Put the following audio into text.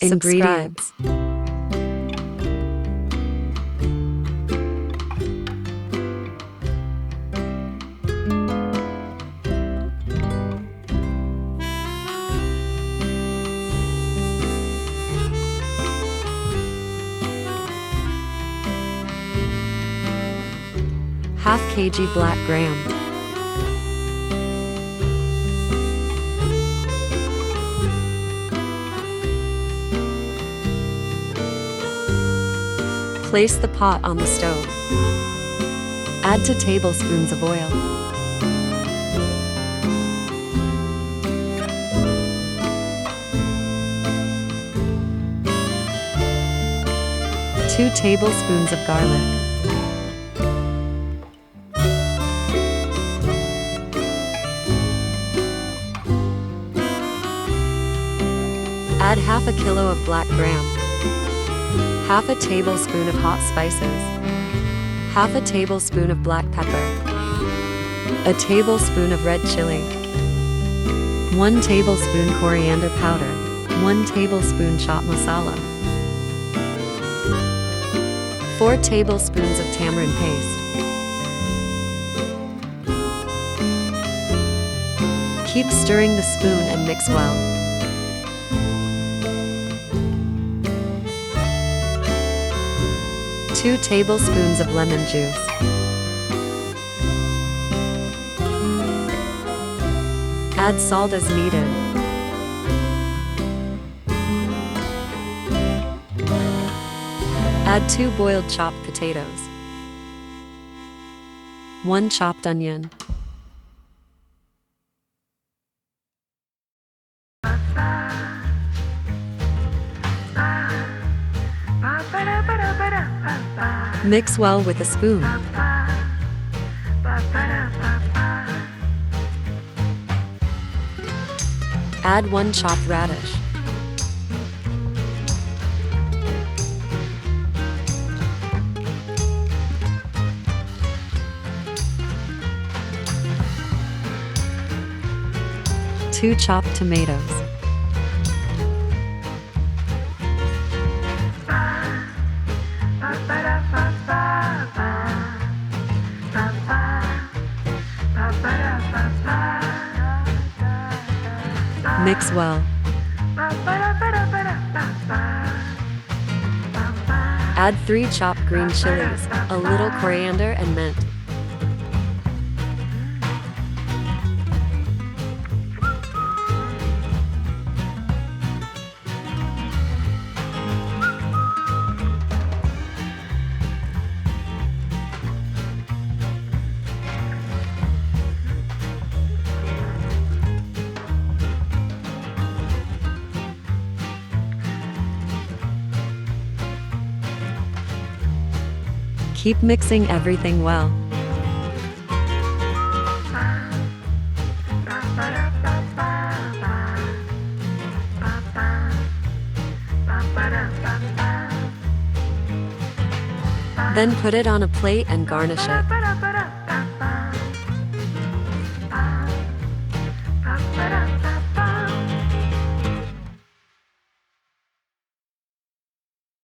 Ingredients: ½ kg black gram, place the pot on the stove. Add 2 tablespoons of oil. Two tablespoons of garlic. Add ½ kilo of black gram, ½ tablespoon of hot spices, ½ tablespoon of black pepper, 1 tablespoon of red chili, 1 tablespoon coriander powder, 1 tablespoon chaat masala, 4 tablespoons of tamarind paste. Keep stirring the spoon and mix well. Two tablespoons of lemon juice. Add salt as needed. Add 2 boiled chopped potatoes, 1 chopped onion, mix well with a spoon. Add 1 chopped radish. Two chopped tomatoes. Mix well. Add 3 chopped green chilies, a little coriander and mint. Keep mixing everything well. Then put it on a plate and garnish it.